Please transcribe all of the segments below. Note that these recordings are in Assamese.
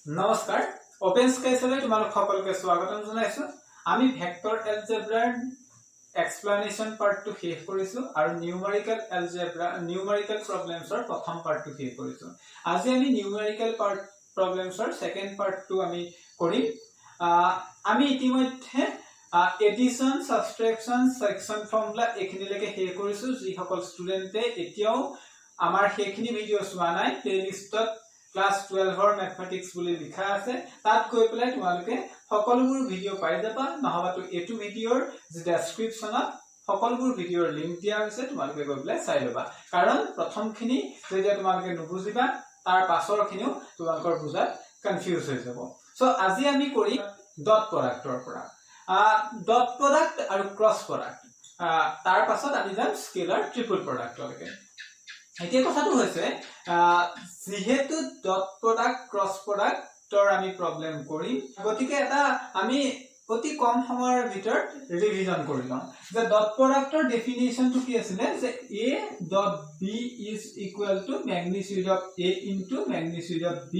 নমস্কাৰ ওপেন স্কাইছলৈ তোমালোক সকলোকে স্বাগতম জনাইছো আমি ভেক্টৰ এলজেব্ৰাৰ এক্সপ্লেনেশ্যন পাৰ্টটো শেষ কৰিছো আৰু নিউমেৰিকেল এলজেব্ৰা নিউমেৰিকেল প্ৰবলেমছৰ প্ৰথম পাৰ্টটো শেষ কৰিছো আজি আমি নিউমেৰিকেল প্ৰবলেমছৰ সেকেন্ড পাৰ্টটো আমি কৰিম আমি ইতিমধ্যে এডিশন সাবট্ৰেকশন সেকশন ফৰ্মুলা এখিনিলৈকে শেষ কৰিছো যি সকল ষ্টুডেন্টে এতিয়াও আমাৰ সেইখিনি ভিডিঅ চোৱা নাই প্লেলিষ্টত ক্লাস 12 और मैथमेटिक्स বুলি লিখা আছে তাত গৈ পেলাই তোমালোকে সকলোবোৰ ভিডিঅ পাই যাবা নহবা তো এটু ভিডিঅৰ যে ডেসক্ৰিপচনত সকলোবোৰ ভিডিঅৰ লিংক দিয়া হৈছে তোমালোকে গৈ পেলাই চাই লবা কাৰণ প্ৰথমখিনি যেতিয়া তোমালোকে নুবুজিবা তাৰ পাছৰখিনিও তোমালোকৰ বুজাত কনফিউজ হৈ যাব সো আজি আমি কৰি ডট প্ৰডাক্টৰ পৰা ডট প্ৰডাক্ট আৰু ক্ৰস প্ৰডাক্ট তাৰ পাছত আমি যাম স্কেলাৰ ট্ৰিপল প্ৰডাক্টলৈকে এতিয়া কথাটো হৈছে যেহেতু ডট প্ৰডাক্ট ক্ৰস প্ৰডাক্টৰ আমি প্ৰবলেম কৰিম গতিকে এটা আমি অতি কম সময়ৰ ভিতৰত ৰিভিজন কৰি লম যে ডট প্ৰডাক্টৰ ডেফিনিশনটো কি আছিল যে a dot b is equal to magnitude of a into magnitude of b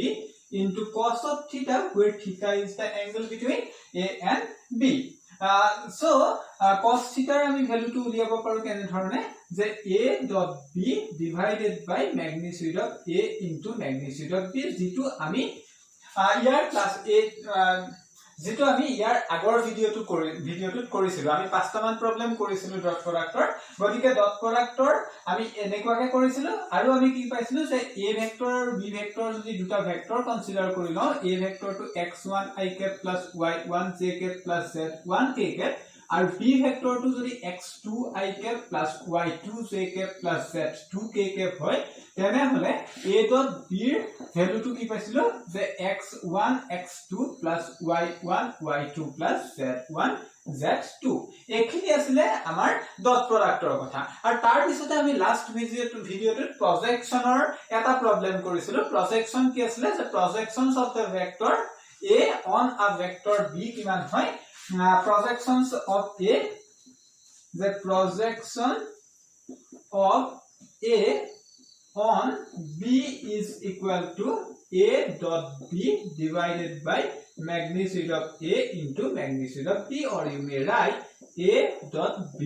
into cos of theta where theta is the angle between a and b so cos theta আমি ভ্যালুটো উলিয়াব পাৰো কেনে ধৰণে যে a dot b divided by magnitude of a into magnitude of b যেটো আমি ইয়াৰ ক্লাস 8 যেটো আমি ইয়াৰ আগৰ ভিডিঅটোত কৰিছিলো আমি পাঁচটা মান প্ৰবলেম কৰিছিলো ডট প্ৰডাক্টৰ গতিকে ডট প্ৰডাক্টৰ আমি এনেকুৱাকে কৰিছিলো আৰু আমি কি পাইছিলো যে a ভেক্টৰ আৰু b ভেক্টৰ যদি দুটা ভেক্টৰ কনসিডাৰ কৰি লও a ভেক্টৰটো x1 i cap plus y1 j cap plus z1 k cap আৰু b ভেক্টৰটো যদি x2 i cap plus y2 j cap plus z2 k cap হয় তেনে হলে a dot b ৰ ভ্যালুটো কি পাইছিলো যে x1 x2 plus y1 y2 plus z1 z2 এখিনি আছিল আমাৰ ডট প্ৰডাক্টৰ কথা আৰু তাৰ পিছতে আমি লাষ্ট ভিডিঅটোত প্ৰজেকচনৰ এটা প্ৰবলেম কৰিছিলো প্ৰজেকচন কি আছিল যে projections of the vector a on a vector b কিমান হয় projections of a the projection of a on b is equal to a dot b divided by magnitude of a into magnitude of b or you may write a dot b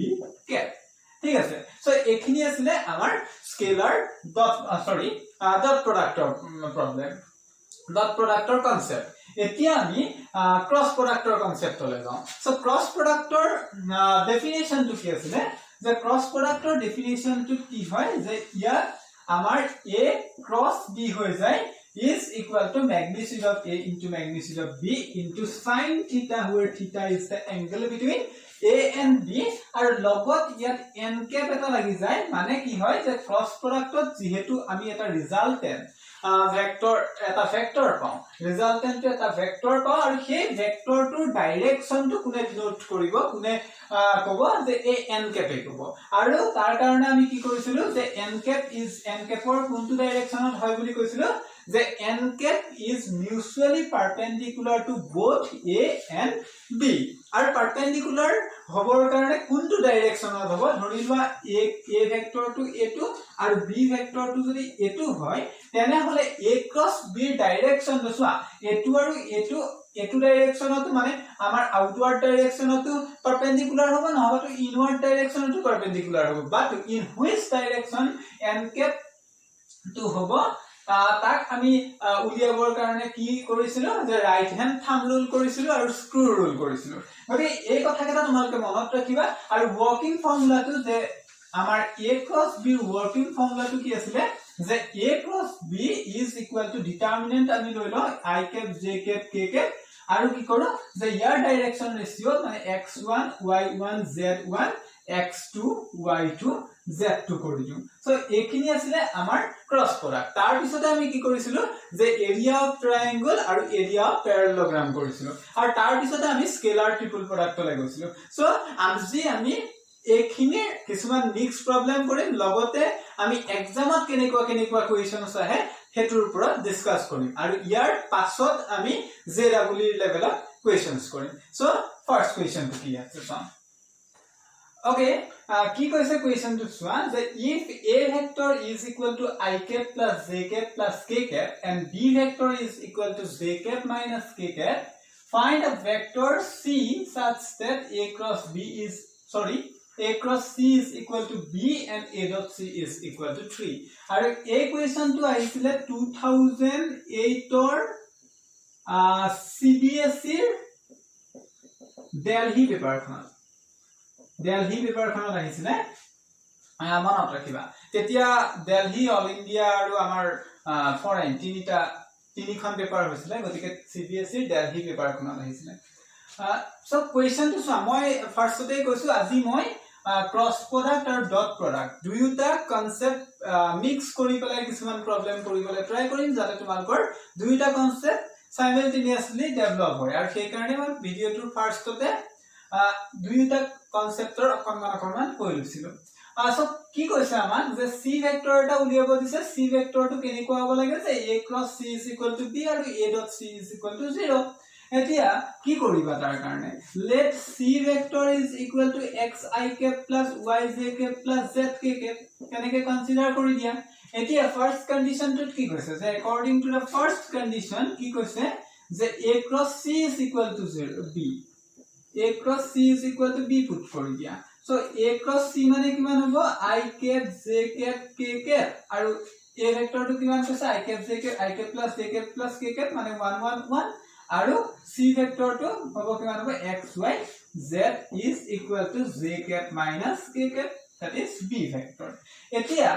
cap ঠিক আছে সো এখিনি আছিল আমাৰ স্কেলাৰ ডট ডট প্ৰডাক্টৰ প্ৰবলেম ডট প্ৰডাক্টৰ কনসেপ্ট এতিয়া আমি ক্ৰস প্ৰডাক্টৰ কনসেপ্টলৈ যাও সো ক্ৰস প্ৰডাক্টৰ ডেফিনিশনটো কি আছে যে ক্ৰস প্ৰডাক্টৰ ডেফিনিশনটো কি হয় যে ইয়া আমাৰ a ক্রস b হৈ যায় is equal to magnitude of a into magnitude of b into sin theta where theta is the angle between a and b আৰু লগত ইয়াত n cap এটা লাগি যায় মানে কি হয় যে ক্রস প্রডাক্টত যেহেতু আমি এটা ৰিজাল্টেন্ট ভেক্টৰ এটা ভেক্টৰ পাও ৰিজাল্টেন্ট এটা ভেক্টৰ পাও আৰু সেই ভেক্টৰটোৰ ডাইৰেকশনটো কোনে ডিনোট কৰিব কোনে কব যে এই n cap এ কব আৰু তাৰ কাৰণে আমি কি কৰিছিলো যে n capৰ কোনটো ডাইৰেকশনত হয় বুলি কৈছিলো যে n cap is mutually perpendicular to both a and b আৰু perpendicular হবৰ কাৰণে কোনটো ডাইৰেকশনত হ'ব ধৰিলোৱা a ভেক্টৰটো এটো আৰু b ভেক্টৰটো যদি এটো হয় তেনে হলে a cross b ডাইৰেকশন দসা এটো আৰু এটো ডাইৰেকশনটো মানে আমাৰ আউটওয়াৰ্ড ডাইৰেকশনটো পাৰপেন্ডিকুলাৰ হ'ব নহবা তো ইনওয়াৰ্ড ডাইৰেকশনটো পাৰপেন্ডিকুলাৰ হ'ব but in which direction n cap to হ'ব তাক আমি উলিয়াবৰ কাৰণে কি কৰিছিলো যে ৰাইট হ্যান্ড থাম্ব ৰুল কৰিছিলো আৰু স্ক্ৰু ৰুল কৰিছিলো গতিকে এই কথাকেইটা তোমালোকে মনত ৰাখিবা আৰু ওয়াৰ্কিং ফৰ্মুলাটো যে আমাৰ a cross b ওয়াৰ্কিং ফৰ্মুলাটো কি আছিল যে a cross b is equal to determinant আমি লৈ লও i cap j cap k cap আৰু কি কৰো যে ইয়াৰ ডাইৰেকশন ৰেশিও মানে x1 y1 z1 x2 y2 z2 কৰি দিও সো এখিনি আছিল আমাৰ ক্ৰস প্ৰডাক্ট তাৰ পিছতে আমি কি কৰিছিলো যে এৰিয়া অফ ট্ৰায়াঙ্গল আৰু এৰিয়া অফ প্যাৰালেলোগ্ৰাম কৰিছিলো আৰু তাৰ পিছতে আমি স্কেলাৰ ট্ৰিপল প্ৰডাক্ট লৈ গৈছিলো সো আজি আমি এখিনি কিছুমান মিক্স প্ৰবলেম কৰিম লগতে আমি এক্সামত কেনেকুৱা কোৱেশ্চনছ আহে হেতুৰ ওপৰত ডিসকাস কৰিম আৰু ইয়াৰ পাছত আমি জেডব্লিউ লেভেলত কোৱেশ্চনছ কৰিম সো ফাৰ্স্ট কোৱেশ্চনটো কি আছে চাও Okay, কি কৈছে question to চোৱা যে if a vector is equal to I cap plus j cap plus k cap and b vector is equal to j cap minus k cap, find a vector c such that a cross c is equal to b and a dot c is equal to 3. আৰু এই question to আহিছিলে 2008 ৰ CBSE Delhi paper খনত আহিছিলে মনত ৰাখিবা তেতিয়া দিল্লী অল ইন্ডিয়া আৰু আমাৰ ফৰেন তিনিখন পেপাৰ হৈছিলে গতিকে CBSE দিল্লী পেপাৰ খনত আহিছিলে সো কোৱেশ্চনটো চোৱা মই ফাৰ্ষ্টতে কৈছো আজি মই ক্ৰস প্ৰডাক্ট আৰু ডট প্ৰডাক্ট দুয়োটা কনসেপ্ট মিক্স কৰি পেলাই কিছুমান প্ৰবলেম কৰিবলৈ ট্ৰাই কৰিম যাতে তোমালোকৰ দুয়োটা কনসেপ্ট সাইমultaneously ডেভেলপ হয় আৰু সেই কাৰণে মই ভিডিওটোৰ ফাৰ্ষ্টতে দুয়োটা কনসেপ্টৰ অকমান কৈ লৈছিলো সো কি কৈছে আমাক যে c ভেক্টৰ এটা উলিয়াব দিছে c ভেক্টৰটো কেনেকুৱা হ'ব লাগে যে a cross c is equal to b আৰু a dot c is equal to 0 এতিয়া কি কৰিবা তাৰ কাৰণে let c vector is equal to xi cap plus yj cap plus zk cap কেনেকৈ কনসিডাৰ কৰি দিয়া এতিয়া ফাৰ্স্ট কন্ডিশনটো কি কৈছে যে according to the first condition কি কৈছে যে a cross c is equal to 0 b a cross c is equal to b put কৰি দিয়া so a cross c মানে কিমান হ'ব I cap j cap k cap আৰু a vector টো কিমান কৈছে I cap j cap I cap plus j cap plus k cap মানে 1 1 1 আৰু c vector টো হ'ব কিমান হ'ব xy z is equal to j cap minus k cap that is b vector এতিয়া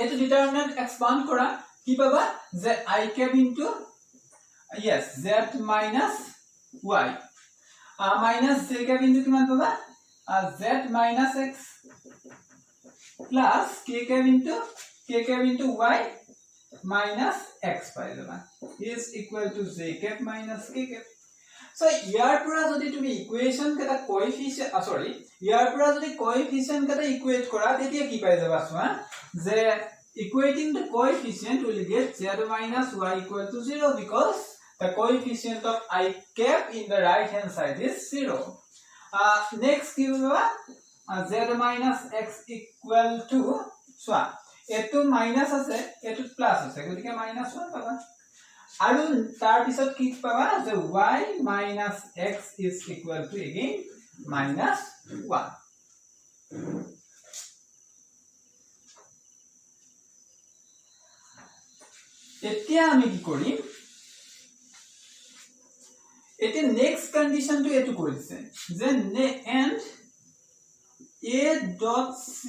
এটো ডিটারমিনেন্ট এক্সপান্ড কৰা কি পাবা যে I cap into yes z minus y minus j cap into কিমান পাবা z minus x plus k cap into y minus x পাই যাবা is equal to j cap minus k cap so ইয়াৰ পৰা যদি তুমি ইকুৱেচন কেটা কোএফিচিয়েন্ট ইয়াৰ পৰা যদি কোএফিচিয়েন্ট কেটা ইকুৱেট কৰা তেতিয়া কি পাই যাবা চোৱা যে equating the coefficient will get z minus y equal to 0 because the coefficient of I cap in the right hand side is 0 next কি হবে z minus x equal to চোৱা এটো মাইনাস আছে এটো প্লাস আছে গতিকে -1 পাবা আৰু তাৰ পিছত কি পাবা যে y minus x is equal to again -1 এতিয়া আমি কি কৰিম এতে নেক্সট কন্ডিশনটো এটো কৰিছে যে and a dot c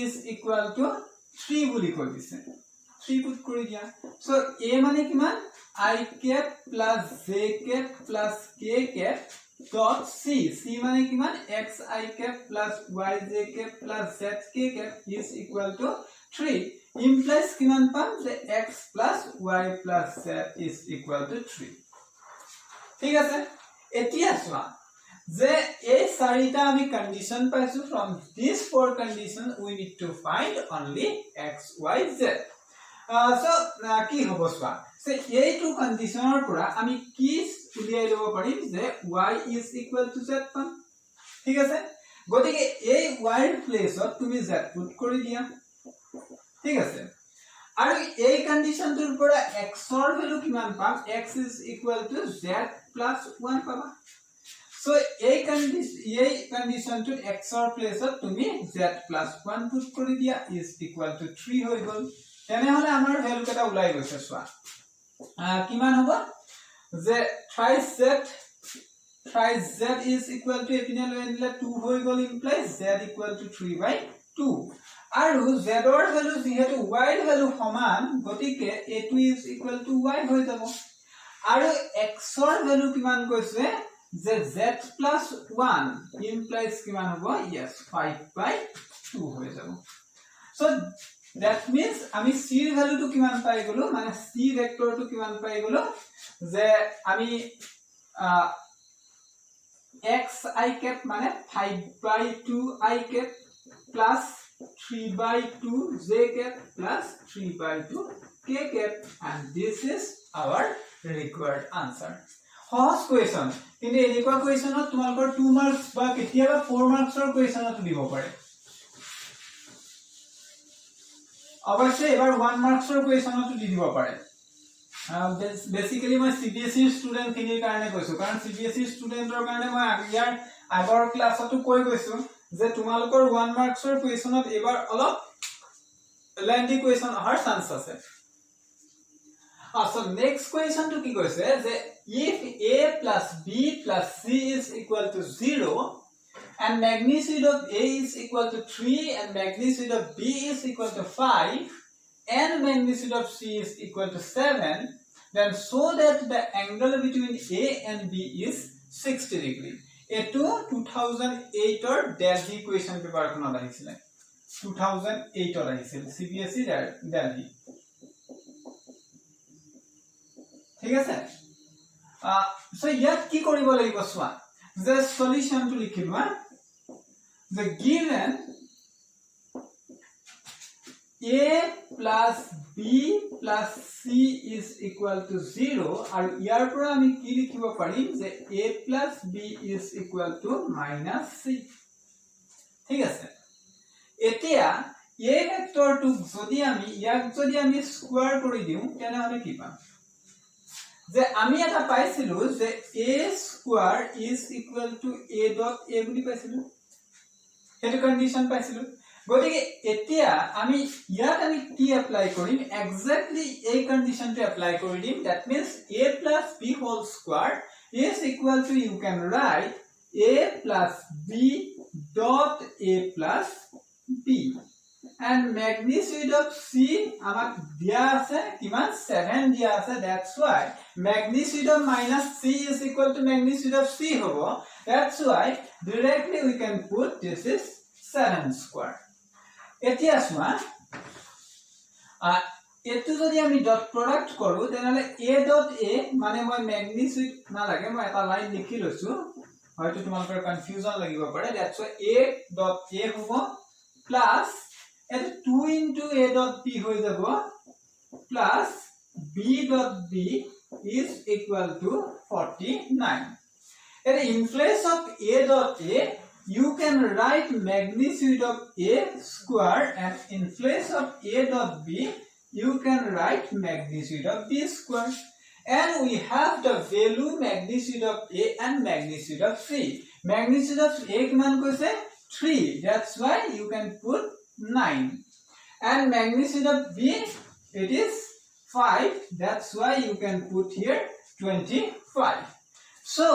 is equal to 3 বুলি কৈ দিছে 3 পুট কৰি দিয়া সো a মানে কিমান I cap plus j cap plus k cap dot c c মানে কিমান xi cap plus yj cap plus zk cap is equal to 3 implies কিমান পাম যে x plus y plus z is equal to 3 ঠিক আছে এতিয়া চোৱা যে এই চাৰিটা আমি কন্ডিশন পাইছো from these four conditions we need to find only x y z so কি হ'ব চোৱা সে এইটো কন্ডিশনৰ পৰা আমি কি উলিয়াই লব পাৰিম যে y is equal to z পাম ঠিক আছে গতিকে এই y ৰ প্লেসত তুমি z পুট কৰি দিয়া ঠিক আছে আৰু এই কন্ডিশনটোৰ পৰা x ৰ ভ্যালু কিমান পাম x is equal to z plus 1 পাবা so এই কন্ডিশনটো x ৰ প্লেসত তুমি z plus 1 পুট কৰি দিয়া is equal to 3 হৈ গল তেনেহলে আমাৰ ভ্যালু কেটা ওলাই গৈছে চোৱা কিমান হ'ব যে thrice z is equal to এপিনে লৈ আনিলে 2 হৈ গল implies z equal to 3/2 আৰু z ৰ ভ্যালু যেহেতু y ৰ ভ্যালু সমান গতিকে a2 is equal to y হৈ যাব আৰু x ৰ ভ্যালু কিমান কৈছে যে z plus 1 implies কিমান হ'ব yes 5/2 হৈ যাব so that means আমি c ৰ ভ্যালু টু কিমান পাই গলো মানে c ভেক্টৰ টু কিমান পাই গলো যে আমি x I cap মানে 5/2 I cap plus 3/2 j cap plus 3/2 k cap and this is our required answer সহজ কোৱেশ্যন কিন্তু এনেকুৱা কোৱেশ্যনত তোমালোকৰ 2 মাৰ্কস বা কেতিয়াবা 4 মাৰ্কসৰ কোৱেশ্যনত দিব পাৰে অৱশ্যে এবাৰ 1 মাৰ্কসৰ কোৱেশ্যনত দি দিব পাৰে বেসিক্যালি মই সিবিএসই স্টুডেন্ট খিনিৰ কাৰণে কৈছো কাৰণ সিবিএসই স্টুডেন্টৰ কাৰণে মই ইয়াৰ আগৰ ক্লাছতো কৈ গৈছো যে তোমালোকৰ 1 মাৰ্কসৰ কোৱেশ্যনত এবাৰ অলপ লেন্থি কোৱেশ্যন অহাৰ চান্স আছে So next question to ki koise je if a plus b plus c is equal to 0 and magnitude of a is equal to 3 and magnitude of b is equal to 5 and magnitude of c is equal to 7 then show that the angle between a and b is 60 degree. Eto 2008 or Delhi question paper konot ahisile 2008 or ahisile CBSE Delhi. ঠিক আছে সো ইয়াত কি কৰিব লাগিব সোৱা যে সলিউশন টু লিখিবা the given a plus b plus c is equal to 0 আৰু ইয়াৰ পৰা আমি কি লিখিব পাৰিম যে a plus b is equal to minus c ঠিক আছে এতিয়া a ভেক্টৰটো যদি আমি ইয়াক যদি আমি স্কয়াৰ কৰি দিও তেনে কি পাম যে আমি এটা পাইছিলো যে a square is equal to a dot a বুলি পাইছিলো হেতু কন্ডিশন পাইছিলো গতিকে এতিয়া আমি ইয়াত আমি কি এপ্লাই কৰিম এক্স্যাক্টলি এই কন্ডিশনটো এপ্লাই কৰি দিম that means a plus b whole square is equal to you can write a plus b dot a plus b and magnitude of c amak dia ase kiman 7 dia ase that's why magnitude of minus c is equal to magnitude of c hobo that's why directly we can put this is 7 square etia swa etu jodi ami dot product koru tenale a dot a mane moi magnitude na lage moi eta line likhi loisu hoyto tumalkor confusion lagibo pare that's why a dot a hobo plus and 2 into a dot b hoy jabo plus b dot b is equal to 49 and in place of a dot a you can write magnitude of a square and in place of a dot b you can write magnitude of b square and we have the value magnitude of a and magnitude of c magnitude of a kiman koise 3 that's why you can put 9 and magnitude of b it is 5 that's why you can put here 25 so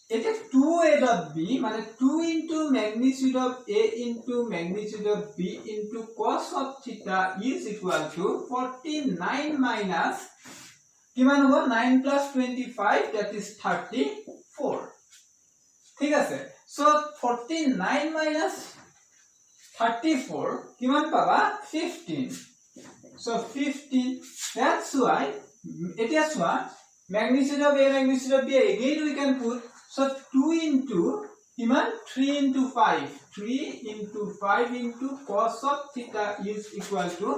it is 2a dot b mane 2 into magnitude of a into magnitude of b into cos of theta is equal to 49 minus kiman hobo 9 plus 25 that is 34 ঠিক আছে so 49 minus 34 kiman paba 15 so 15 that's why it is what magnitude of a magnitude of b again we can put so 2 into kiman 3 into 5 3 into 5 into cos of theta is equal to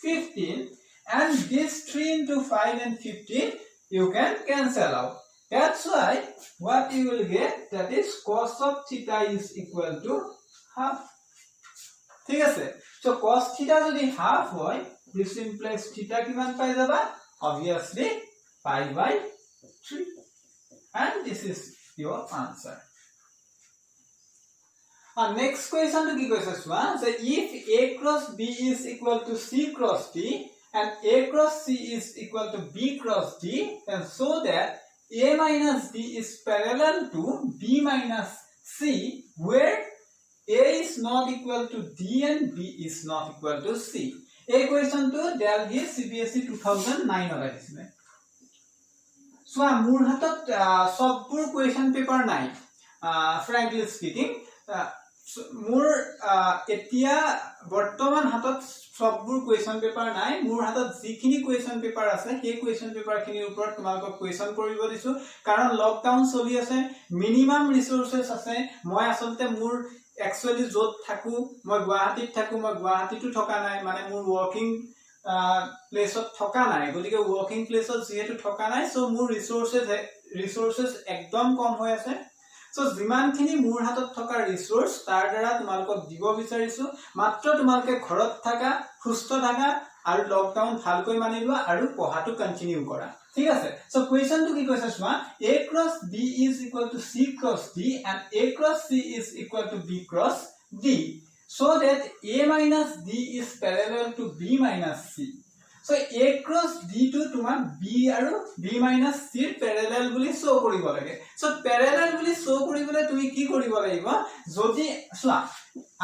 15 and this 3 into 5 and 15 you can cancel out that's why what you will get that is cos of theta is equal to half ঠিক আছে so cos theta যদি half হয় this implies theta কিমান পাই যাবা obviously pi by 3 and this is your answer next question to ki koise swa so if a cross b is equal to c cross d and a cross c is equal to b cross d then so that a minus d is parallel to b minus c where a is not equal to d and b is not equal to c a question to Delhi CBSE 2009 or ahisile so mur hatot sobbur question paper nai frankly speaking mur etia bortoman hatot sobbur question paper nai mur hatot jikhini question paper ase he question paper khini upor tumalok question koribo disu karon lockdown choli ase minimum resources ase moi asolte mur actually jot thaku moi Guwahati thaku moi Guwahati tu thoka nai mane mur working প্লেছত থকা নাই গতিকে ওয়ার্কিং প্লেছত যেহেতু থকা নাই সো মোৰ ৰিসোৰ্সেস একদম কম হৈ আছে সো যিমানখিনি মোৰ হাতত থকা ৰিসোৰ্স তাৰ দ্বাৰা তোমালোকক দিব বিচাৰিছো মাত্ৰ তোমালোকে ঘৰত থাকা সুস্থ থাকা আৰু লকডাউন ভালকৈ মানি লোৱা আৰু পঢ়াটো কন্টিনিউ কৰা ঠিক আছে সো কোৱেশ্চনটো কি কৈছে চোৱা a cross b is equal to c cross d and a cross c is equal to b cross d so that a minus d is parallel to b minus c so a cross d to তোমাক b আৰু b minus c ৰ parallel বুলি শো কৰিব লাগে so parallel বুলি শো কৰিবলৈ তুমি কি কৰিব লাগিব যদি চোৱা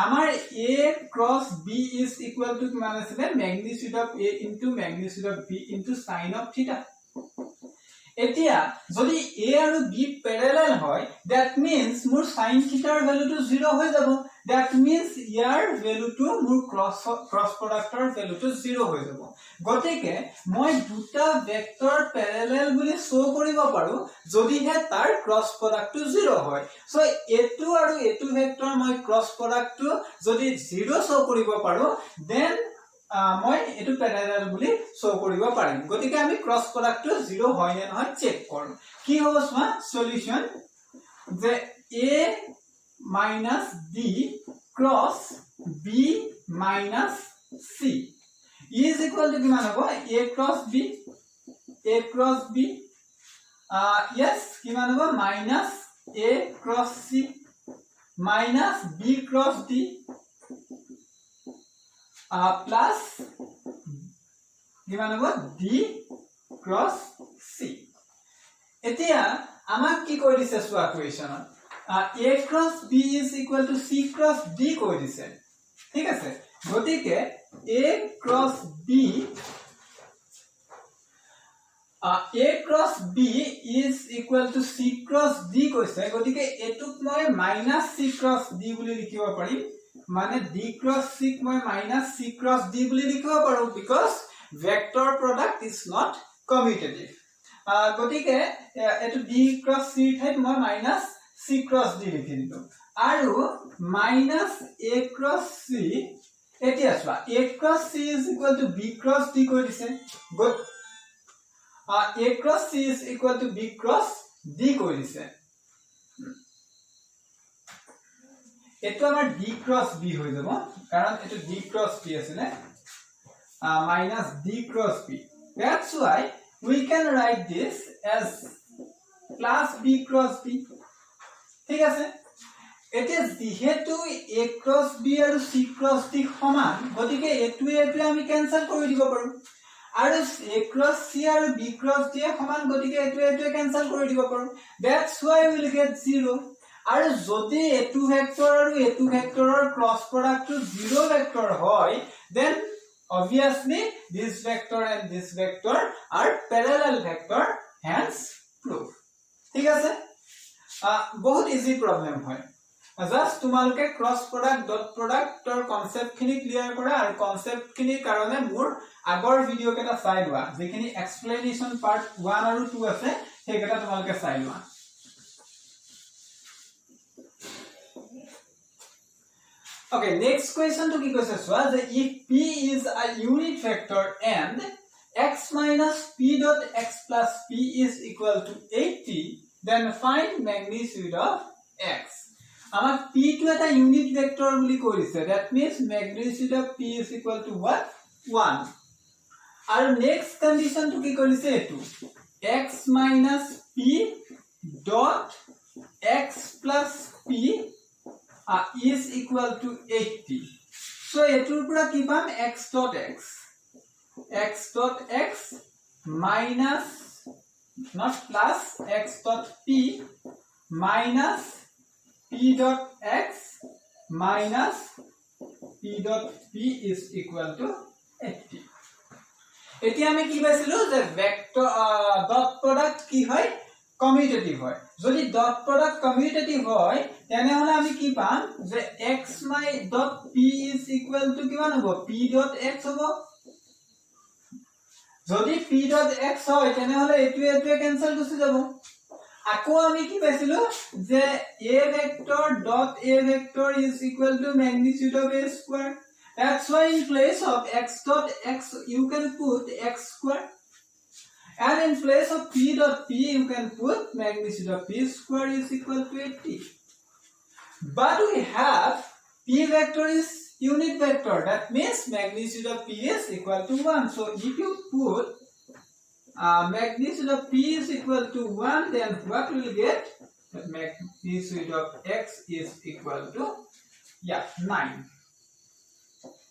আমাৰ a cross b is equal to কিমান আছে magnitude of a into magnitude of b into sin of theta এতিয়া যদি a আৰু b parallel হয় that means মোৰ sin theta ৰ ভ্যালুটো 0 হৈ যাব that means ইয়াৰ ভ্যালুটো মোৰ cross product ৰ ভ্যালুটো 0 হৈ যাব গতিকে মই দুটা ভেক্টৰ parallel বুলি শো কৰিব পাৰো যদিহে তাৰ cross product টো 0 হয় সো এটো আৰু এটো ভেক্টৰ মই cross product টো যদি 0 শো কৰিব পাৰো then মই এটো প্যাৰালাল বুলি শো কৰিব পাৰিম গতিকে আমি ক্ৰস প্ৰোডাক্ট 0 হয় নে নহয় চেক কৰম কি হ'ব সোৱা সলিউশন যে a minus d cross b minus c is equal to কিমান হ'ব a cross b yes কিমান হ'ব minus a cross c minus b cross d plus কিমান হ'ব d cross c এতিয়া আমাক কি কৈ দিছে সোৱা ইকুয়েশনত a cross b is equal to c cross d কৈ দিছে ঠিক আছে গতিকে a cross b is equal to c cross d কৈছে গতিকে এটুক মই minus c cross d বুলি লিখিব পাৰিম মানে d cross c মই minus c cross d বুলি লিখিব পাৰো because vector product is not commutative গতিকে এটো d cross c ঠাইত মই minus c cross d লিখি দিলো আৰু minus a cross c এতিয়া চোৱা a cross c is equal to b cross d কৈ দিছে a cross c is equal to b cross d কৈ দিছে এটো আমাৰ d cross b হৈ যাব কাৰণ এটো d cross b আছে minus d cross b that's why we can write this as plus b cross b ঠিক আছে এতে যেহেতু a cross b আৰু c cross d সমান গতিকে এটোৱে আমি ক্যান্সেল কৰি দিব পাৰো আৰু a cross c আৰু b cross d সমান গতিকে এটোৱে ক্যান্সেল কৰি দিব পাৰো that's why we will get 0 আৰু যদি এটো ভেক্টৰ আৰু এটো ভেক্টৰৰ ক্ৰস প্ৰডাক্টটো 0 ভেক্টৰ হয় then obviously this vector and this vector are parallel vector hence proof ঠিক আছে বহুত ইজি প্ৰবলেম হয় জাস্ট তোমালোকে ক্ৰস প্ৰোডাক্ট ডট প্ৰোডাক্টৰ কনসেপ্ট খিনি ক্লিয়াৰ কৰা আৰু কনসেপ্ট খিনিৰ কাৰণে মোৰ আগৰ ভিডিও কেটা চাই লোৱা যেখিনি এক্সপ্লেনেশন পাৰ্ট 1 আৰু 2 আছে সেইকেটা তোমালোকে চাই লোৱা Okay, next question to ki koise soa that if p is a unit vector and x minus p dot x plus p is equal to 80 then find magnitude of x amar p to eta unit vector boli korise that means magnitude of p is equal to what 1 and next condition to ki korise etu x minus p dot x plus p is equal to 80 so etur pura ki pam x dot x minus not plus x dot p minus p dot x minus p dot p is equal to 80 এতিয়া আমি কি পাইছিলো যে ভেক্টৰ ডট প্ৰডাক্ট কি হয় কমিউটেটিভ হয় যদি ডট প্ৰডাক্ট কমিউটেটিভ হয় তেনে হলে আমি কি পাম যে x my dot p is equal to কিমান হ'ব p dot x হ'ব যদি p dot x হয় তেনে হলে এটোৱে ক্যান্সেল গুছি যাব আকৌ আমি কি পাইছিলো যে a vector dot a vector is equal to magnitude of a square That's why in place of x dot x you can put x square, and in place of p dot p you can put magnitude of p square is equal to 80. But we have p vector is unit vector, that means magnitude of p is equal to 1. So if you put magnitude of p is equal to 1, then what will get? The magnitude of x is equal to 9.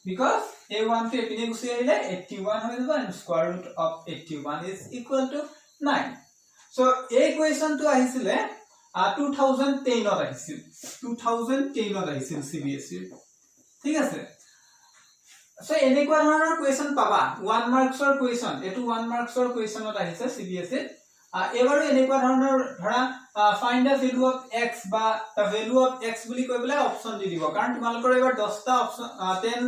Because a1 to epine gusi ahile 81 hoy jabo, and square root of 81 is equal to 9. So a equation to ahisile 2010 ot ahisil, 2010 ot ahisil CBSE. ঠিক আছে, সো এনেকুৱা ধৰণৰ কোৱেশ্চন পাবা 1 মাৰ্কছৰ কোৱেশ্চন, এটো 1 মাৰ্কছৰ কোৱেশ্চনত আহিছে CBSE। এবাৰো এনেকুৱা ধৰণৰ ধৰা find da value of x বা দা ভ্যালু অফ x বুলি কৈ পেলাই অপচন দি দিব, কাৰণ তোমালোকৰ এবাৰ 10টা অপচন 10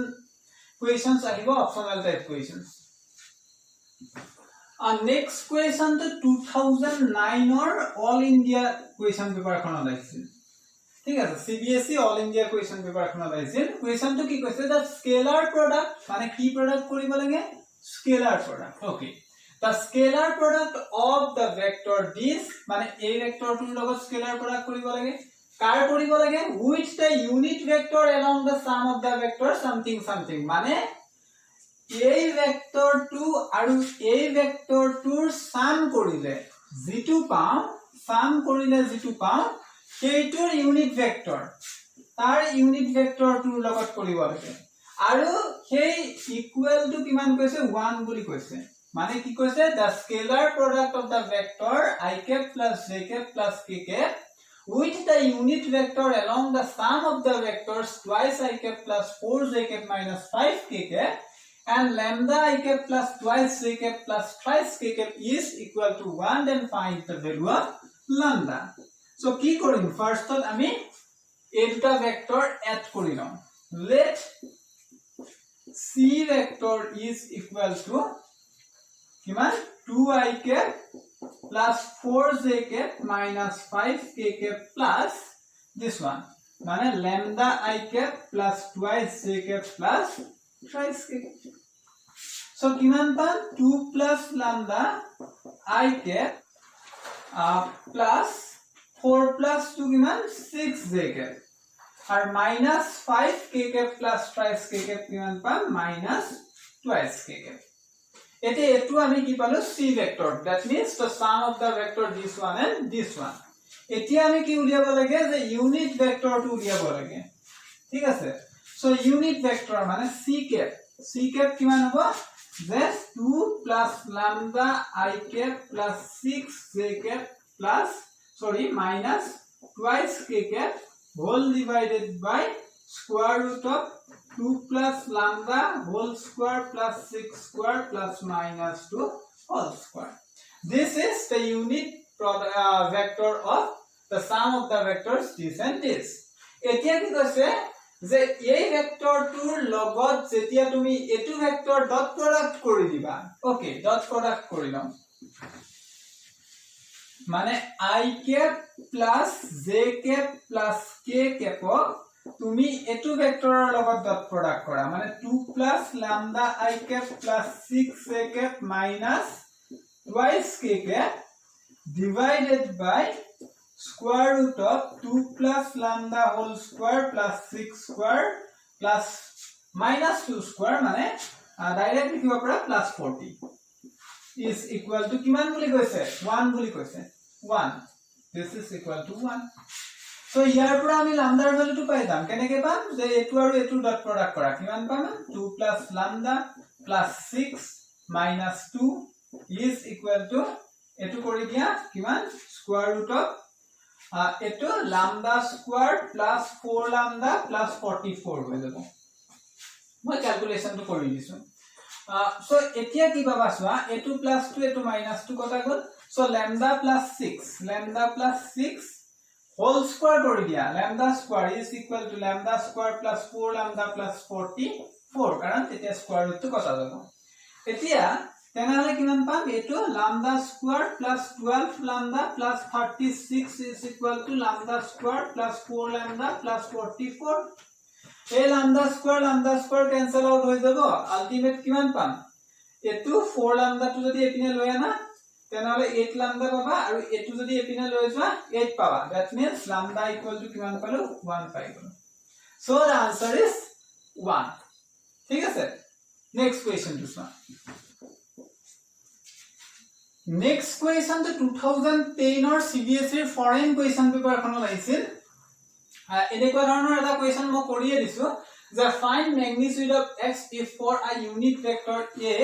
কোৱেশ্চনছ আহিব অপচনেল টাইপ কোৱেশ্চনছ। নেক্সট কোৱেশ্চন তো 2009 ৰ অল ইন্ডিয়া কোৱেশ্চন পেপাৰ খনত আহিছিল। ঠিক আছে, CBSE all India question paper খনত আহিছিল। কোৱেশ্চন তো কি কৈছে, দা স্কেলাৰ প্ৰডাক্ট, মানে কি প্ৰডাক্ট কৰিব লাগে? Scalar product. Okay, the scalar product of the vector this, মানে এই ভেক্টৰটোৰ লগত স্কেলাৰ প্ৰডাক্ট কৰিব লাগে। কাৰ কৰিব লাগে? With the unit vector along the sum of the vector something something, মানে এই ভেক্টৰটো আৰু এই ভেক্টৰটোৰ সাম কৰিলে যেটো পাও, সাম কৰিলে যেটো পাও সেইটোৰ ইউনিট ভেক্টৰ, তাৰ ইউনিট ভেক্টৰটোৰ লগত কৰিব লাগে। আৰু সেই ইকুৱেল টু কিমান কৈছে? 1 বুলি কৈছে। মানে কি কৈছে? The scalar product of the vector i cap plus j cap plus k cap with the unit vector along the sum of the vectors twice I cap plus 4j cap minus 5k cap and lambda I cap plus twice j cap plus thrice k cap is equal to 1, then find the value of lambda. So কি কৰিম? ফাৰ্স্টত আমি এই দুটা ভেক্টৰ এড কৰি লম। let c vector is equal to কিমান? 2i cap plus 4j cap minus 5k cap plus this one, মানে lambda I cap plus twice j cap plus thrice k cap. So কিমান পাম? 2 plus lambda I cap plus 4 plus 2 কিমান? 6j cap, আর minus 5k cap plus twice k cap কিমান পাম? minus twice k cap. এতে এটো আমি কি পালো? c vector, that means the sum of the vector this one and this one. এতিয়া আমি কি উলিয়াব লাগে? যে ইউনিট ভেক্টৰটো উলিয়াব লাগে। ঠিক আছে, সো ইউনিট ভেক্টৰ মানে c cap কিমান হ'ব? যে 2 plus lambda I cap plus 6j cap plus minus twice k cap whole divided by square root of 2 plus lambda whole square plus 6 square plus minus 2 whole square. This is the unit vector of the sum of the vectors this and this. এতিয়া কি কৈছে যে এই ভেক্টৰটোৰ লগত যেতিয়া তুমি এটো ভেক্টৰ ডট প্ৰডাক্ট কৰি দিবা। ওকে, ডট প্ৰডাক্ট কৰি লম, মানে I cap plus j cap plus k cap তুমি এটো ভেক্টৰৰ লগত ডট প্ৰডাক্ট কৰা, মানে 2 plus lambda I cap plus 6j cap minus twice k cap divided by square root of 2 plus lambda whole square plus 6 square plus minus 2 square, মানে ডাইরেক্ট লিখিব পৰা plus 40 is equal to কিমান বুলি কৈছে? 1 বুলি কৈছে। 1, this is equal to 1. So ইয়াৰ পৰা আমি lambda ৰ ভ্যালুটো পাই যাম। কেনেকৈ পাম? যে এটো আৰু এটো ডট প্ৰডাক্ট কৰা, কিমান পাম? 2 plus lambda plus 6 minus 2 is equal to এটো কৰি দিয়া কিমান? square root of এটো lambda square plus 4 lambda plus 44 হৈ যাব। মই ক্যালকুলেশনটো কৰি দিছো। সো এতিয়া কি পাবা? সোৱা এটো প্লাস 2 এটো মাইনাস 2 কটা গল। So lambda plus 6 whole square কৰি দিয়া, lambda square is equal to lambda square plus 4 lambda plus 44, কাৰণ তেতিয়া স্কয়াৰ ৰুটটো কটা যাব। এতিয়া তেনেহলে কিমান পাম? এটো lambda square plus 12 lambda plus 36 is equal to lambda square plus 4 lambda plus 44. A lambda square cancel out हो जाबो अल्टीमेट किमान पाम एटू 4 लैम्डा तो जदि एपिने लय ना तेनहले 8 लैम्डा पाबा আৰু एटू जदि एपिने लय जोৱা 8 पाबा that means lambda equal to किमान पालो 1 पाइ गलो सो द आंसर इज 1 ठीक আছে नेक्स्ट क्वेश्चन टू सा नेक्स्ट क्वेश्चन तो 2010 और सीबीएसई फॉरेन क्वेश्चन पेपर खन लाइছিল এনেকুৱা ধৰণৰ এটা क्वेश्चन মই কৰিয়ে দিছো যে find magnitude of x if for a unit vector a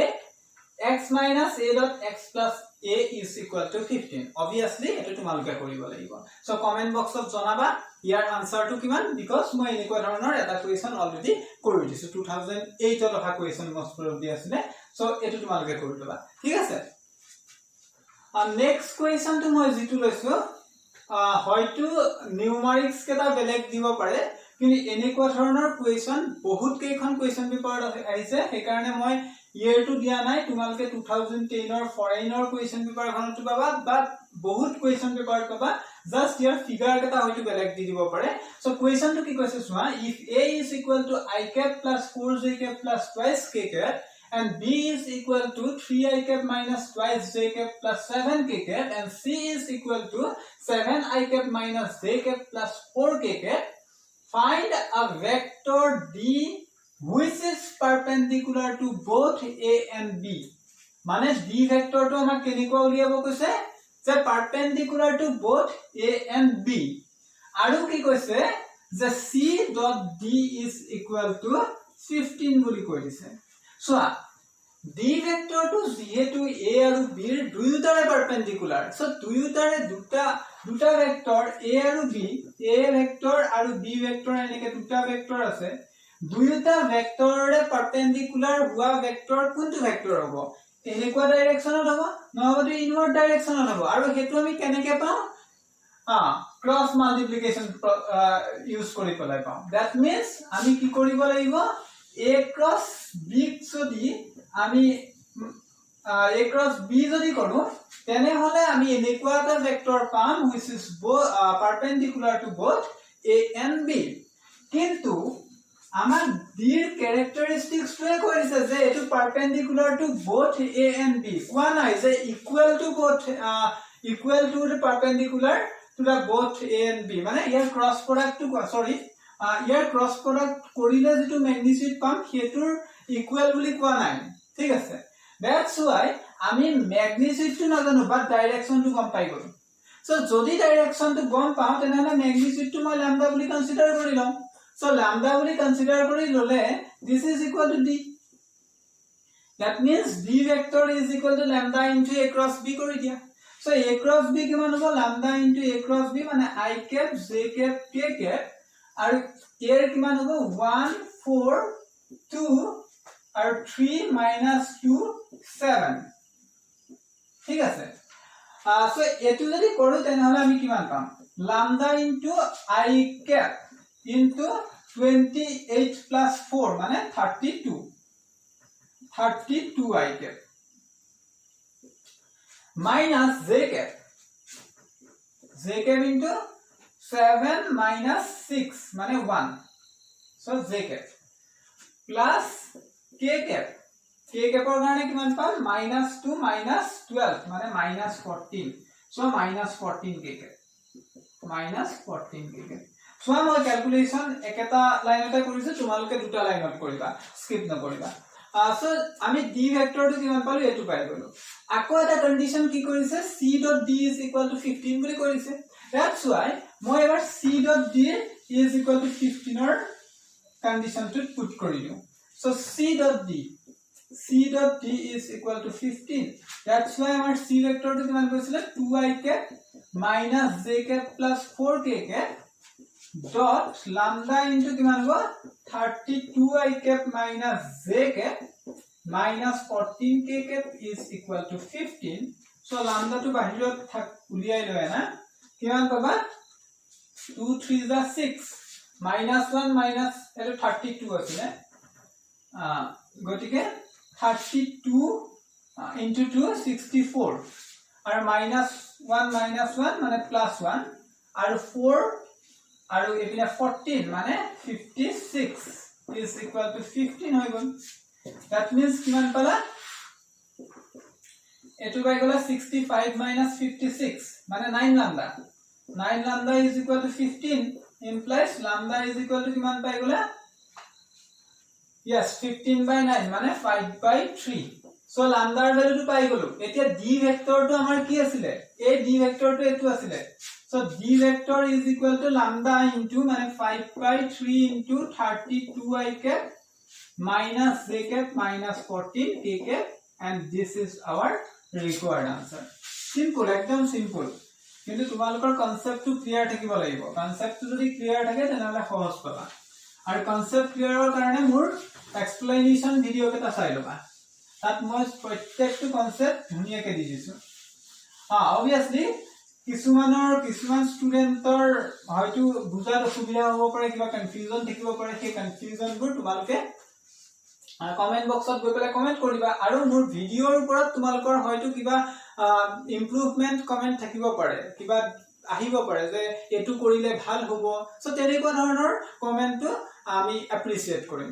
x minus a dot x plus a is equal to 15 obviously এটো তোমালকে কৰিব লাগিব সো কমেন্ট বক্সত জনাবা ইয়াৰ আনসাৰটো কিমান বিকজ মই এনেকুৱা ধৰণৰ এটা क्वेश्चन অলৰেডি কৰি দিছো 2008 ত অহা क्वेश्चन most probably আছিল সো এটো তোমালকে কৰি লবা ঠিক আছে नेक्स्ट क्वेश्चन तो মই জিতু লৈছো হয়তো নিউমাৰিক্স কেটা বেলেগ দিব পাৰে কিন্তু এনেকুৱা ধৰণৰ क्वेश्चन বহুত কেইখন क्वेश्चन পেপাৰত আহিছে সেই কাৰণে মই ইয়াৰ টু দিয়া নাই তোমালকে 2010 ৰ ফৰেইনৰ क्वेश्चन পেপাৰ খনটো পাবা বাট বহুত क्वेश्चन পেপাৰ পাবা জাস্ট ইয়াৰ ফিগাৰ কেটা হয়তো বেলেগ দি দিব পাৰে সো क्वेश्चन তো কি কৈছে চোৱা if a is equal to I cap plus 4j cap plus twice k cap and b is equal to 3i cap minus twice j cap plus 7k cap and c is equal to 7i cap minus j cap plus 4k cap find a vector d which is perpendicular to both a and b মানে d vector to আমাৰ কেনেকুৱা উলিয়াব কৈছে যে perpendicular to both a and b আৰু কি কৈছে যে c dot d is equal to 15 বুলি কৈ দিছে So, D vector to যেহেতু A আৰু B ৰ দুয়োটাৰে perpendicular. So, দুয়োটাৰে দুটা vector A আৰু B, A vector আৰু B vector এনেকে দুটা vector আছে. দুয়োটা vectorৰে perpendicular হোৱা vector কোনটো vector হ'ব? এনেকুৱা directionত হ'ব, নহ'লে inward directionত হ'ব. আৰু হেতু আমি কেনেকে পাওঁ? Cross multiplication use কৰি পেলাই পাওঁ. That means আমি কি কৰিব লাগিব? A cross B যদি আমি A cross B যদি কৰো তেনে হলে আমি এনেকুৱা এটা ভেক্টৰ পাম which is perpendicular to both A and B কিন্তু আমাৰ D ৰ characteristics টোৱে কৈছে যে এটো perpendicular to both A and B কোৱা নাই যে equal to the perpendicular to the both A and B মানে ইয়াৰ cross product টো sorry ইয়াৰ ক্ৰস প্ৰডাক্ট কৰিলে যেটো ম্যাগনিটিউড পাম হেতুৰ ইকুৱেল বুলি কোৱা নাই ঠিক আছে দ্যাটস হোৱাই আমি ম্যাগনিটিউডটো নাজানো বাট ডাইৰেকশনটো গম পাই গলো সো যদি ডাইৰেকশনটো গম পাও তেনহলে ম্যাগনিটিউডটো মই ল্যাম্ডা বুলি কনসিডাৰ কৰি লম সো ল্যাম্ডা বুলি কনসিডাৰ কৰি ললে this is equal to d that means d vector is equal to lambda into a cross b কৰি দিয়া সো a cross b কিমান হ'ব lambda into a cross b মানে I cap j cap k cap আৰু ইয়াৰ কিমান হ'ব 1 4 2 আৰু 3 - 2 7 ঠিক আছে সো এটো যদি কৰো তেনহলে আমি কিমান পাম lambda into I cap into 28 plus 4 মানে 32 I cap minus j cap into 7 minus 6 মানে 1 so j cap plus k cap or কাৰণে কিমান পাম -2 - 12 মানে -14 so -14 k cap so মই ক্যালকুলেশন একটা লাইনতে কৰিছো তোমালোকে দুটা লাইনত কৰিবা স্কিপ নকৰিবা so আমি d ভেক্টৰটো কিমান পালো এটো পাই গলো আকৌ এটা কন্ডিশন কি কৰিছে c dot d is equal to 15 বুলি কৰিছে that's why মই এবাৰ c dot d is equal to 15 ৰ condition to put কৰি দিও so c dot d is equal to 15 that's why আমাৰ c vector to কিমান কৈছিলে 2i cap minus j cap plus 4k cap dot lambda into কিমান হ'ব 32i cap minus j cap minus 14k cap is equal to 15 so lambda to বাহিৰত থাক উলিয়াই লয় না কিমান পাবা 2 3 is 6 minus 1 minus 32 আছে গটিকে 32 into 2 64 আৰু -1 - 1 মানে +1 আৰু 4 আৰু এপিনে 14 মানে 56 is equal to 15 হৈ গল that means কিমান পালা এটো পাই গলা 65 minus 56 মানে 9 lambda is equal to 15 implies lambda is equal to কিমান পাই গলা yes 15/9 মানে 5/3 so lambda ৰ ভ্যালুটো পাই গলো এতিয়া d ভেক্টৰটো আমাৰ কি আছিল এই d ভেক্টৰটো এটো আছিল so d vector is equal to lambda into মানে 5/3 into 32i cap minus j cap minus 14 k cap and this is our required answer simple একদম simple কিন্তু তোমালোকৰ কনসেপ্টটো ক্লিয়াৰ থাকিব লাগিব কনসেপ্টটো যদি ক্লিয়াৰ থাকে তেনহলে সহজ পাবা আৰু কনসেপ্ট ক্লিয়াৰৰ কাৰণে মোৰ এক্সপ্লেনেশন ভিডিও কেটা চাই লবা তাত মই প্ৰত্যেকটো কনসেপ্ট ধুনিয়াকৈ দি দিছো obviously কিছুমান ষ্টুডেন্টৰ হয়তো বুজাত অসুবিধা হ'ব পাৰে কিবা কনফিউজন থাকিব পাৰে সেই কনফিউজনবোৰ তোমালোকে কমেন্ট বক্সত গৈ পেলাই কমেন্ট কৰিবা আৰু মোৰ ভিডিওৰ ওপৰত তোমালোকৰ হয়তো কিবা ইমপ্ৰুভমেন্ট কমেন্ট থাকিব পাৰে কিবা আহিব পাৰে যে এটো কৰিলে ভাল হ'ব সো তেনেকুৱা ধৰণৰ কমেন্টটো আমি এপ্ৰিচিয়েট কৰিম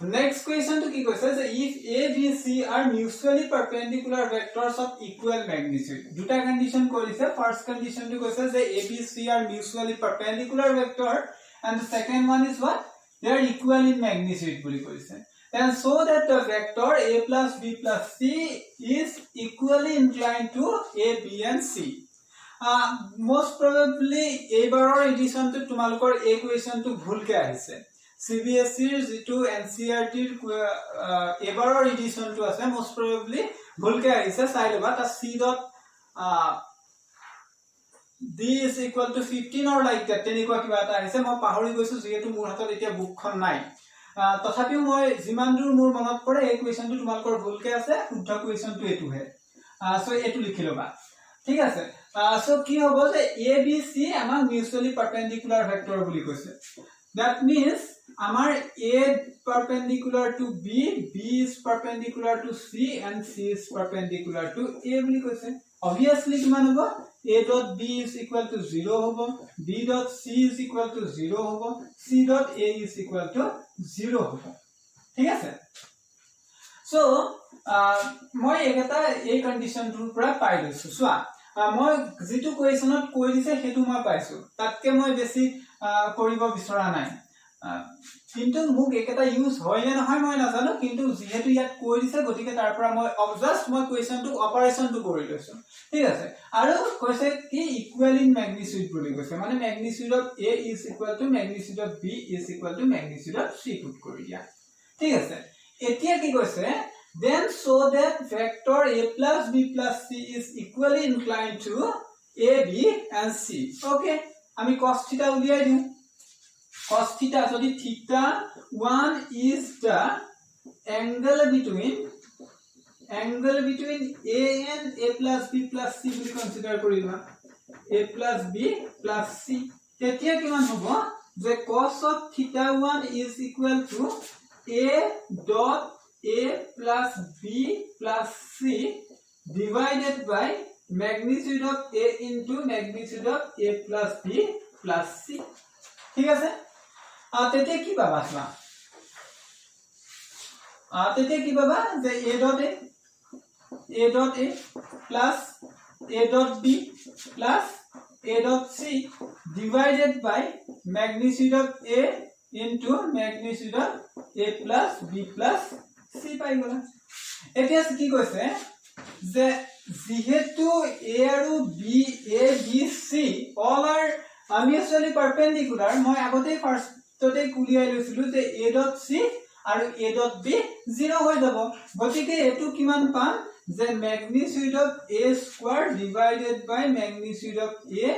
Next question to ki koise je if a b c are mutually perpendicular vectors of equal magnitude duta condition korise first condition to koise je a b c are mutually perpendicular vector and the second one is what they are equal in magnitude boli koise and so that the vector a plus b plus c is equally inclined to a b and c most probably ebarer edition to tumalkor a question to bhul ke ahise CBSE जितु NCERT एबाৰৰ এডিশন to আছে most probably ভুলকে আহিছে চাই লবা তা c dot d is equal to 15 or like that তেনেকুৱা কিবা এটা আহিছে মই পাহৰি গৈছো যেহেতু মোৰ হাতত এতিয়া বুকখন নাই তথাপিও মই যিমান দূৰ মোৰ মনত পৰে এই কোৱেশ্চনটো তোমালোকৰ ভুলকে আছে শুদ্ধ কোৱেশ্চনটো এটো হে সো এটো লিখি লবা ঠিক আছে সো কি হ'ব যে a b c আমাৰ মিউচুয়ালি পারপেন্ডিকুলার ভেক্টর বুলি কৈছে that means amar a perpendicular to b b is perpendicular to c and c is perpendicular to a boli koise obviously kiman hobo a dot b is equal to 0 hobo b dot c is equal to 0 hobo c dot a is equal to 0 hobo thik ase so moi ekata ei condition tur pura pai loisu swa মই যেটো কোৱেশ্চনত কৈ দিছে হেতু মই পাইছো তাতকে মই বেছি কৰিব বিচৰা নাই কিন্তু মোক একটা ইউজ হয় না নহয় মই নাজানো কিন্তু যেহেতু ইয়াত কৈ দিছে গতিকে তাৰ পৰা মই জাস্ট মই কোৱেশ্চনটো অপাৰেশনটো কৰি লৈছো ঠিক আছে আৰু কৈছে কি ইকুৱেল ইন ম্যাগনিটিউড বুলি কৈছে মানে magnitude of a is equal to magnitude of b is equal to magnitude of c put কৰি দিয়া ঠিক আছে এতিয়া কি কৈছে then so that vector a plus b plus c is equally inclined to a b and c okay আমি cos theta উলিয়াই দিও cos theta যদি theta 1 is the angle between a and a plus b plus c বুলি consider কৰিবা a plus b plus c তেতিয়া কিমান হ'ব যে cos of theta 1 is equal to a dot a plus b plus c divided by magnitude of a into magnitude of a plus b plus c ঠিক আছে তেতে কি পাবা না তেতে কি পাবা যে a dot a plus a dot b plus a dot c divided by magnitude of a into magnitude of a plus b plus c পাই গলা এতিয়া কি কৈছে যে যেহেতু a আৰু b a b c all are mutually perpendicular মই আগতে ফার্স্ট তোতে কুলিয়াই লৈছিলো যে a dot c আৰু a dot b 0 হৈ যাব গতিকে এটো কিমান পাম যে magnitude of a square divided by magnitude of a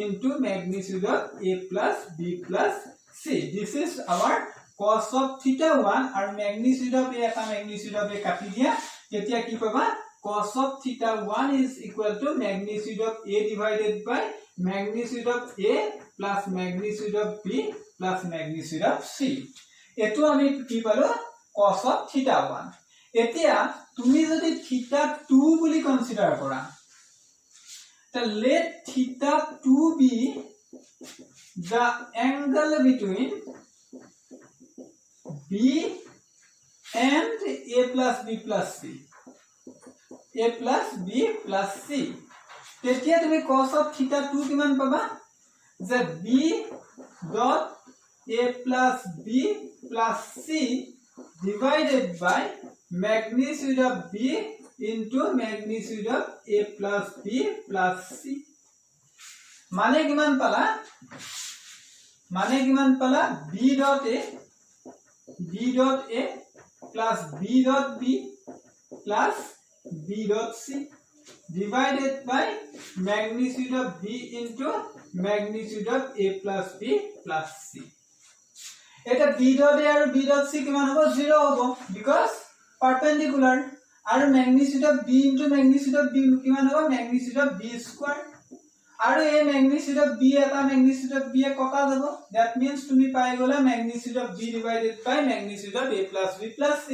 into magnitude of a plus b plus c this is our cos of theta 1 and magnitude of a eta magnitude of a কাটি দিয়া তেতিয়া কি পাবা cos of theta 1 is equal to magnitude of a divided by magnitude of a plus magnitude of b plus magnitude of c এটো আমি কি পালো cos of theta 1 এতিয়া তুমি যদি theta 2 বুলি কনসিডার কৰা তা let theta 2 be the angle between B and A plus B plus C. A plus B plus C. তেতিয়া তুমি cos of theta 2 কিমান পাবা যে B dot A plus B plus C divided by magnitude of B into magnitude of A plus B plus C. মানে কিমান পালা B dot A plus B dot B plus B dot C divided by magnitude of B into magnitude of A plus B plus C. Eta B dot A and B dot C kiman hobo 0 hobo because perpendicular and magnitude of B into magnitude of B kiman hobo magnitude of B square and a magnitude of B eta magnitude of B e kota jabo that means tumi pai gola magnitude of B divided by magnitude of A plus B plus C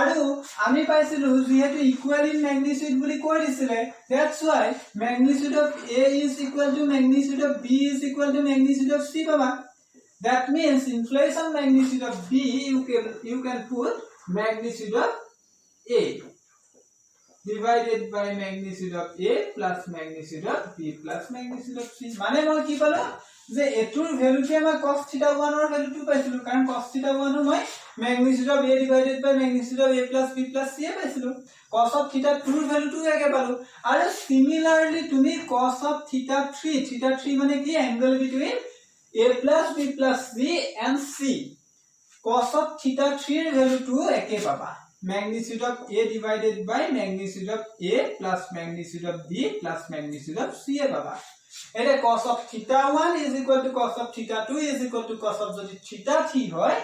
আৰু আমি পাইছিলো যেহেতু ইকুয়াল ইন ম্যাগনিটিউড বুলি কৈ দিছিলে that's why magnitude of A is equal to magnitude of B is equal to magnitude of C পাবা that means in place of magnitude of B you can put magnitude of A divided by magnitude of A plus magnitude of B plus magnitude of C মানে মই কি পালো যে এটোৰ ভ্যালুটি আমাৰ cos theta 1 ৰ ভ্যালুটো পাইছিলো কাৰণ cos theta 1 মই magnitude of A divided by magnitude of A plus B plus C পাইছিলো cos of theta 2 ৰ ভ্যালুটো একে পালো আৰু similarly তুমি cos of theta 3 মানে কি angle between A plus B plus C and C cos of theta 3 ৰ ভ্যালুটো একে পাবা magnitude of A divided by magnitude of A plus magnitude of B plus magnitude of C পাবা এটা cos of theta 1 is equal to cos of theta 2 is equal to cos of যদি theta 3 হয়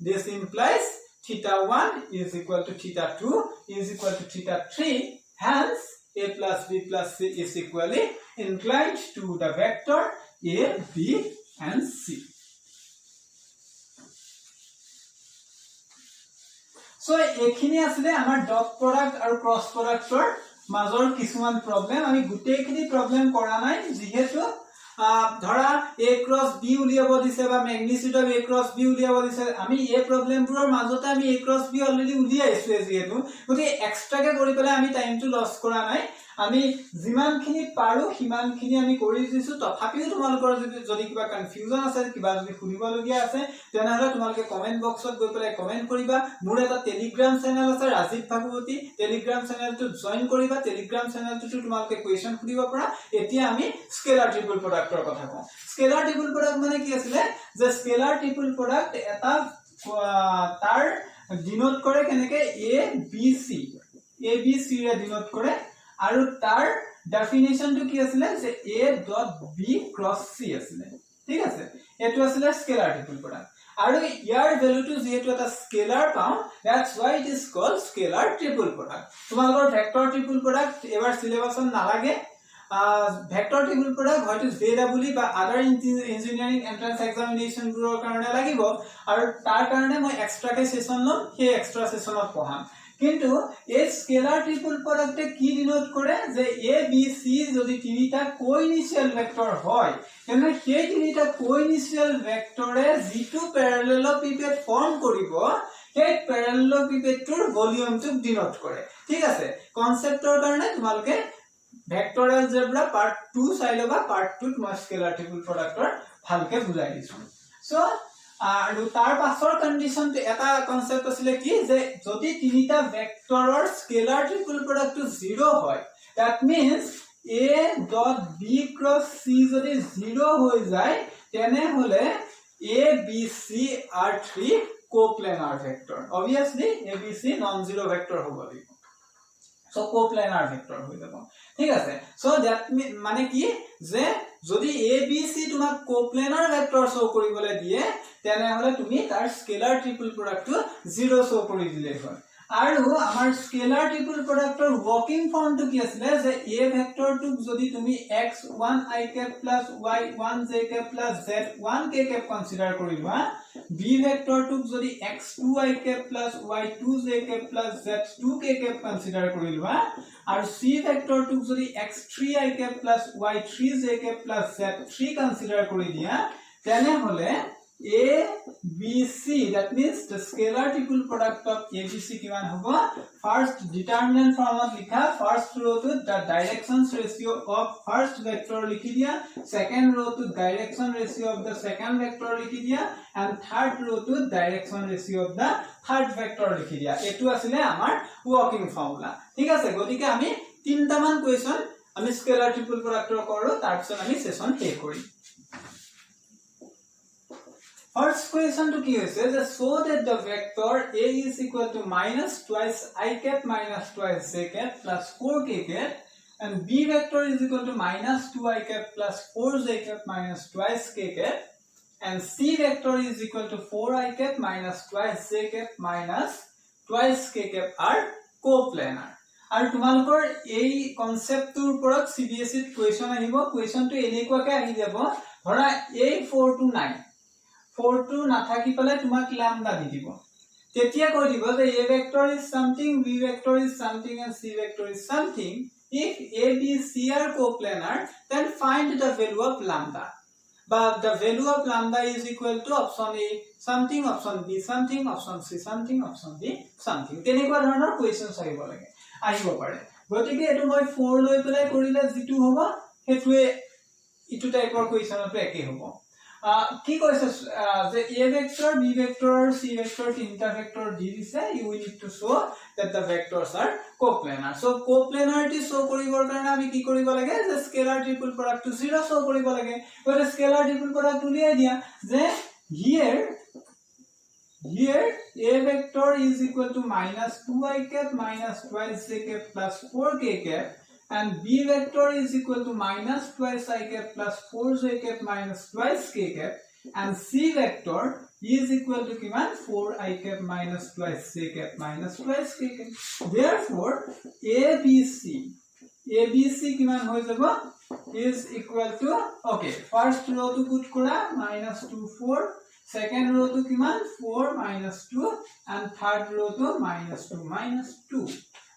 this implies theta 1 is equal to theta 2 is equal to theta 3 hence A plus B plus C is equally inclined to the vector A, B and C. So এখিনি আসলে আমাৰ ডট প্ৰডাক্ট আৰু ক্ৰস প্ৰডাক্টৰ মাজৰ কিছুমান প্ৰবলেম আমি গুটেইখিনি প্ৰবলেম কৰা নাই যেহেতু ধৰা A cross B উলিয়াব দিছে বা magnitude of A cross B উলিয়াব দিছে আমি এই প্ৰবলেমবোৰৰ মাজতে আমি A cross B অলৰেডি উলিয়াইছো যেহেতু গতি এক্সট্ৰাকে কৰি পেলাই আমি টাইমটো লস কৰা নাই আমি যিমানখিনি পাৰো হিমানখিনি আমি কৰি দিছো তথাপিও তোমালোকৰ যদি কিবা কনফিউজন আছে কিবা যদি খুলিবলগীয়া আছে তেনেহলে তোমালোকে কমেন্ট বক্সত গৈ পেলাই কমেন্ট কৰিবা মোৰ এটা টেলিগ্ৰাম চেনেল আছে ৰাজীৱ ভাগৱতী টেলিগ্ৰাম চেনেলটো জয়েন কৰিবা টেলিগ্ৰাম চেনেলটো তোমালোকে কোৱেশ্চন খুলিব পৰা এতিয়া আমি স্কেলাৰ ট্ৰিপল প্ৰডাক্টৰ কথা কওঁ স্কেলাৰ ট্ৰিপল প্ৰডাক্ট মানে কি আছিল যে স্কেলাৰ ট্ৰিপল প্ৰডাক্ট এটা তাৰ ডিনোট কৰে কেনেকে A B C ৰে ডিনোট কৰে আৰু তাৰ ডেফিনিশনটো কি আছিল যে A dot B cross C আছিল ঠিক আছে এটো আছিল স্কেলাৰ ট্ৰিপল প্ৰডাক্ট আৰু ইয়াৰ ভ্যালুটো যেহেতু এটা স্কেলাৰ পাও that's why it is called scalar triple product তোমালোকৰ ভেক্টৰ ট্ৰিপল প্ৰডাক্ট এবাৰ সিলেবাসত নালাগে ভেক্টৰ ট্ৰিপল প্ৰডাক্ট হয়তো JEE বা আদাৰ ইঞ্জিনিয়াৰিং এন্ট্ৰান্স এক্সামিনেশন বোৰৰ কাৰণে লাগিব আৰু তাৰ কাৰণে মই এক্সট্ৰাকে সেশন লম সেই এক্সট্ৰা সেশনত পঢ়াম কিন্তু এই স্কেলাৰ ট্ৰিপল প্ৰডাক্টে কি ডিনোট কৰে যে A B C যদি তিনিটা কোইনিশিয়াল ভেক্টৰ হয় তেনে সেই তিনিটা কোইনিশিয়াল ভেক্টৰে যেটো প্যাৰালেলোপিপেড ফৰ্ম কৰিব সেই প্যাৰালেলোপিপেডটোৰ ভলিউমটোক ডিনোট কৰে ঠিক আছে কনসেপ্টৰ কাৰণে তোমালোকে ভেক্টৰ এলজেব্ৰা পাৰ্ট 2 চাই লবা পাৰ্ট 2 তোমাৰ স্কেলাৰ ট্ৰিপল প্ৰডাক্টৰ ভালকে বুজাই দিছো সো আৰু তাৰ পাছৰ কন্ডিশনটো এটা কনসেপ্ট আছিল কি যে যদি তিনিটা ভেক্টৰৰ স্কেলাৰ ট্ৰিপল প্ৰডাক্টটো 0 হয় that means A dot B cross C যদি 0 হৈ যায় তেনে হলে A B C are three coplanar vector obviously A B C non zero vector হ'ব লাগিব so coplanar vector হৈ যাব ঠিক আছে so that মানে কি যে যদি A B C তোমাক coplanar vector show কৰিবলৈ দিয়ে তেনে হলে তুমি তাৰ স্কেলাৰ ট্ৰিপল প্ৰডাক্টটো 0 show কৰি দিলে হয় আৰু আমাৰ স্কেলাৰ ট্ৰিপল প্ৰডাক্টৰ ওয়াৰ্কিং ফৰ্মটো কি আছিল যে A ভেক্টৰটোক যদি তুমি x1 i cap plus y1 j cap plus z1 k cap consider কৰিবা B ভেক্টৰটোক যদি x2 i cap plus y2 j cap plus z2 k cap consider কৰিবা আৰু c ভেক্টৰ টুক যদি x3i cap plus y3j cap plus z3 consider কৰি দিয়া তেনে হলে a b c that means the scalar triple product of a b c কিমান হ'ব first determinant form of লিখা first row to the directions ratio of first vector লিখি দিয়া second row to direction ratio of the second vector লিখি দিয়া and third row to direction ratio of the third vector লিখি দিয়া এটো আছিল আমাৰ working formula ঠিক আছে গতিকে আমি তিনটা মান কোৱেশ্চন আমি স্কেলাৰ ট্ৰিপল প্ৰডাক্টৰ কৰো তাৰ পিছত আমি সেশন শেষ কৰিম First question to কি হৈছে যে so that the vector a is equal to minus twice I cap minus twice j cap plus 4k cap and b vector is equal to minus 2I cap plus 4j cap minus twice k cap and c vector is equal to 4I cap minus twice j cap minus twice k cap are coplanar আৰু তোমালোকৰ এই কনসেপ্টৰ ওপৰত CBSE ত কোৱেশ্চন আহিব কোৱেশ্চনটো এনেকুৱাকে আহি যাব ধৰা a 4 to 9 4 to নাথাকি পেলে তোমাক lambda দি দিব তেতিয়া কৈ দিব যে a vector is something b vector is something and c vector is something if a b c are coplanar then find the value of lambda but the value of lambda is equal to option a something option b something option c something option d something তেনেকুৱা ধৰণৰ কোৱেশ্চন আহিব পাৰে গতিকে এটো মই 4 লৈ পেলাই কৰিলে যেটো হ'ব হেতুৱে ইটো টাইপৰ কোৱেশ্চনটো একে হ'ব কি কৈছে যে a vector b vector c vector তিনটা ভেক্টৰ দি দিছে you need to show that the vectors are coplanar so coplanarity show কৰিবৰ কাৰণে আমি কি কৰিব লাগে যে scalar triple product 0 show কৰিব লাগে গতে scalar triple product উলিয়াই দিয়া যে here a vector is equal to minus 2I cap minus twice j cap plus 4k cap and b vector is equal to minus twice I cap plus 4j cap minus twice k cap and c vector is equal to kiman 4I cap minus twice j cap minus twice k cap therefore abc kiman hoy jabo is equal to okay first row to put kora minus 2 4 second row to kiman 4 minus 2 and third row to minus 2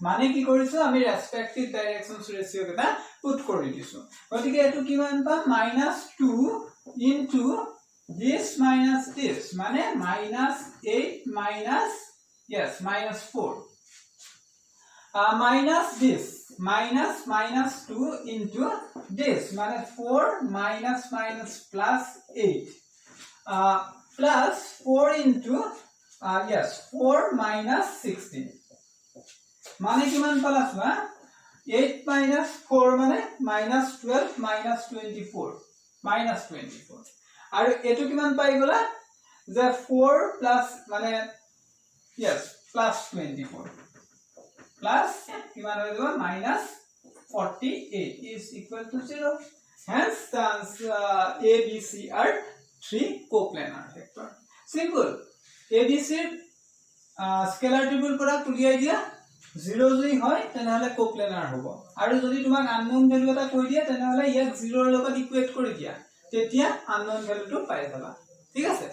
মানে কি কৰিছো আমি ৰেসপেক্টিভ ডাইৰেকশনস ৰেশিও কেটা পুট কৰি দিছো গতিকে এটো কিমান পাম -2 into this minus this মানে -8 minus yes -4 minus this -2 into this মানে 4 minus plus 8 plus 4 into 4 minus 16 মানে কিমান পালাছ বা 8 minus 4 মানে -12 minus 24 আৰু এটো কিমান পাই গলা যে 4 plus মানে yes plus 24 plus কিমান হৈ যাব -48 is equal to 0 hence the answer a b c are 3 coplanar vector simple abc scalar triple product উলিয়াই দিয়া 0 যদি হয় তেনে হলে কোপ্লেনাৰ হ'ব আৰু যদি তোমাক আননোন ভ্যালু এটা কৈ দিয়া তেনে হলে ইয়াক 0 ৰ লগত ইকুৱেট কৰি দিয়া তেতিয়া আননোন ভ্যালুটো পাই যাবা ঠিক আছে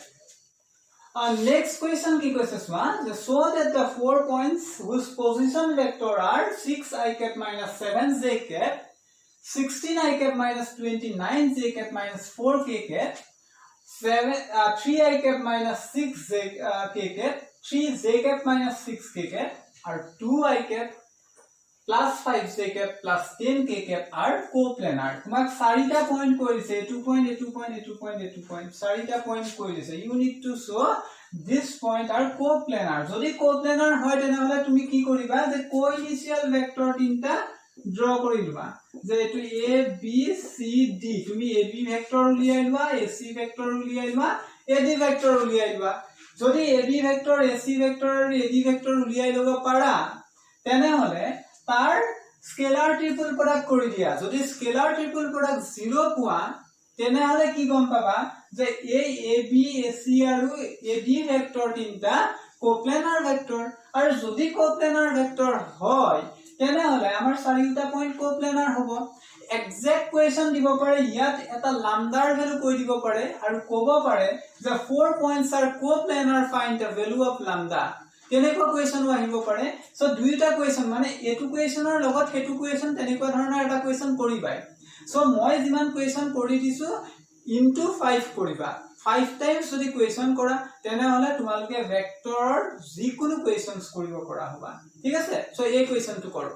next question কি কৈছে সোৱা যে so that the 4 points whose position vector are 6I cap minus 7j cap 16I cap minus 29j cap minus 4k cap 3I cap minus 6j cap 3j cap minus 6k cap or 2I cap plus 5j cap plus 10k cap are coplanar তোমাক চাৰিটা পইণ্ট কৰিছে 2 point 2 point 2 point 2 point চাৰিটা পইণ্ট কৰিছে you need to show this point are coplanar যদি coplanar হয় তেনে হলে তুমি কি কৰিবা যে কোইনিশিয়াল ভেক্টৰ তিনটা ড্ৰ কৰি লবা যে এটো a b c d তুমি ab ভেক্টৰ উলিয়াই লবা ac ভেক্টৰ উলিয়াই লবা ad ভেক্টৰ উলিয়াই লবা যদি ab ভেক্টৰ ac ভেক্টৰ আৰু ad ভেক্টৰ উলিয়াই লব পাৰা তেনে হলে তাৰ স্কেলাৰ ট্ৰিপল প্ৰডাক্ট কৰি দিয়া যদি স্কেলাৰ ট্ৰিপল প্ৰডাক্ট 0 পোৱা তেনে হলে কি গম পাবা যে এই ab ac আৰু ad ভেক্টৰ তিনটা কোপ্লেনাৰ ভেক্টৰ আৰু যদি কোপ্লেনাৰ ভেক্টৰ হয় তেনে হলে আমাৰ চাৰিটা পইণ্ট কোপ্লেনাৰ হ'ব এক্সাক্ট কোৱেশ্চন দিব পাৰে ইয়াত এটা লামডাৰ ভ্যালু কৈ দিব পাৰে আৰু ক'ব পাৰে যে 4 points are coplanar find the value of lambda তেনেকুৱা কুৱেশ্যনো আহিব পাৰে সো দুইটা কুৱেশ্যন মানে এটো কুৱেশ্যনৰ লগত হেতু কুৱেশ্যন তেনেকুৱা ধৰণৰ এটা কুৱেশ্যন কৰিবাই সো মই যিমান কুৱেশ্যন কৰি দিছো ইনটু 5 কৰিবা 5 টাইমছ যদি কুৱেশ্যন কৰা তেনে হলে তোমালোকে ভেক্টৰৰ যিকোনো কুৱেশ্যনছ কৰিব পৰা হবা ঠিক আছে সো এই কুৱেশ্যনটো কৰো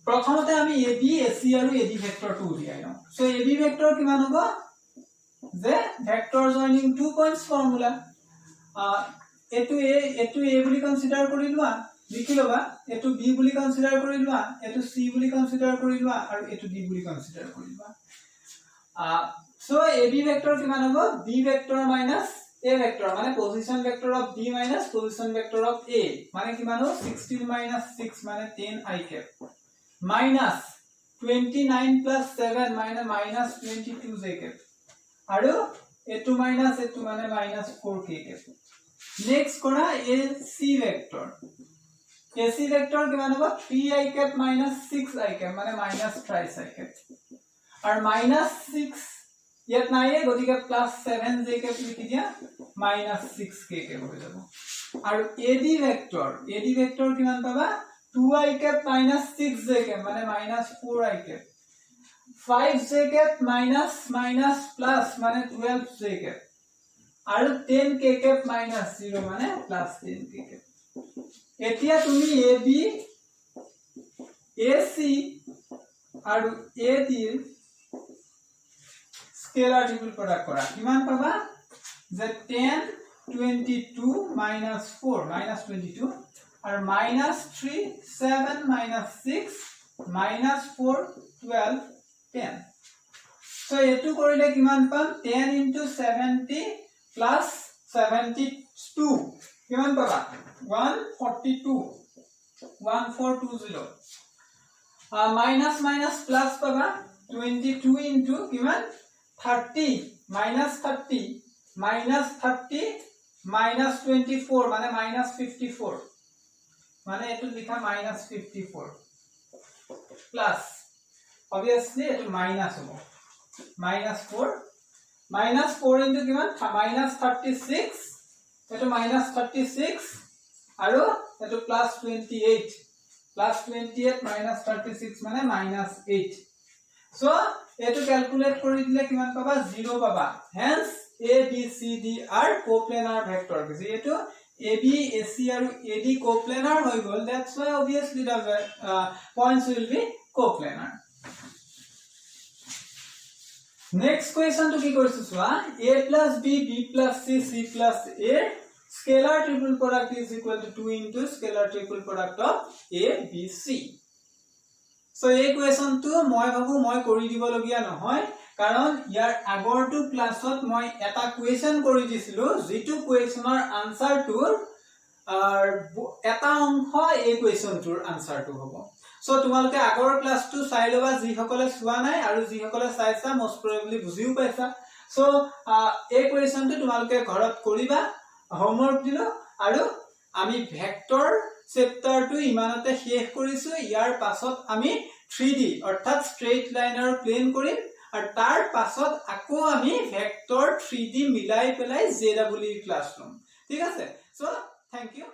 প্ৰথমতে আমি AB AC আৰু AD ভেক্টৰটো উলিয়াই লওঁ সো AB ভেক্টৰ কিমান হ'ব যে ভেক্টৰ জয়নিং 2 পইণ্টছ ফৰ্মুলা এটো A বুলি কনসিডাৰ কৰি লোৱা লিখি লবা এটো B বুলি কনসিডাৰ কৰি লোৱা এটো C বুলি কনসিডাৰ কৰি লোৱা আৰু এটো D বুলি কনসিডাৰ কৰি লোৱা so AB vector কিমান হ'ব B vector minus A vector মানে position vector of B minus position vector of A মানে কিমান হ'ব 16 minus 6 মানে 10 I cap minus 29 plus 7 minus 22 J cap আৰু এটো minus এটো মানে minus 4 K cap next কৰা AC vector AC vector কিমান হ'ব 3 I cap minus 6 I cap মানে minus 3 I cap और minus 6 ইয়াত নাইয়ে গতিকে plus 7 j কে লিখি দিয়া minus 6 k কে হৈ যাব আৰু AD vector কিমান পাবা 2 I cap minus 6 j কে মানে minus 4 I cap 5 j cap minus plus মানে 12 j cap আৰু 10 k cap minus 0 মানে plus 10 k cap এতিয়া তুমি AB AC আৰু AD स्केलर ट्रिपल प्रोडक्ट करा किमान पाबा जे 10 22 minus 4 minus 22 और minus 3 7 minus 6 minus 4 12 10 so এটু কৰিলে কিমান পাম 10 into 70 plus 72 কিমান পাবা 142 1420 minus plus পাবা 22 into কিমান 30 minus 30 minus 30 minus 24 মানে minus 54 মানে এটো লিখা minus 54 plus obviously এটো minus হ'ব minus 4 into কিমান minus 36 এটো minus 36 আৰু এটো plus 28 minus 36 মানে minus 8 so এটো ক্যালকুলেট কৰি দিলে কিমান পাবা 0 পাবা hence A B C D are coplanar vector যেহেতু AB AC আৰু AD coplanar হৈ গল that's why obviously the points will be coplanar next question to কি কৰিছো চোৱা A plus B B plus C C plus A scalar triple product is equal to 2 into scalar triple product of A B C so এই কোৱেশ্যনটো মই ভাবো মই কৰি দিব লগিয়া নহয় কাৰণ ইয়াৰ আগৰটো ক্লাছত মই এটা কোৱেশ্যন কৰি দিছিলো যেটো কোৱেশ্যনৰ আনসাৰটোৰ এটা অংশ এই কোৱেশ্যনটোৰ আনসাৰটো হ'ব সো তোমালোকে আগৰ ক্লাছটো চাই লবা যি সকলে চোৱা নাই আৰু যি সকলে চাইছা most probably বুজিও পাইছা সো এই কোৱেশ্যনটো তোমালোকে ঘৰত কৰিবা হোমৱৰ্ক দিলো আৰু আমি ভেক্টৰ চেপ্টাৰটো ইমানতে শেষ কৰিছো ইয়াৰ পাছত আমি 3D অৰ্থাৎ স্ট্ৰেইট লাইনৰ প্লেন কৰিম আৰু তাৰ পাছত আকৌ আমি ভেক্টৰ 3D মিলাই পেলাই JEE ক্লাছ লম ঠিক আছে সো থ্যাংক ইউ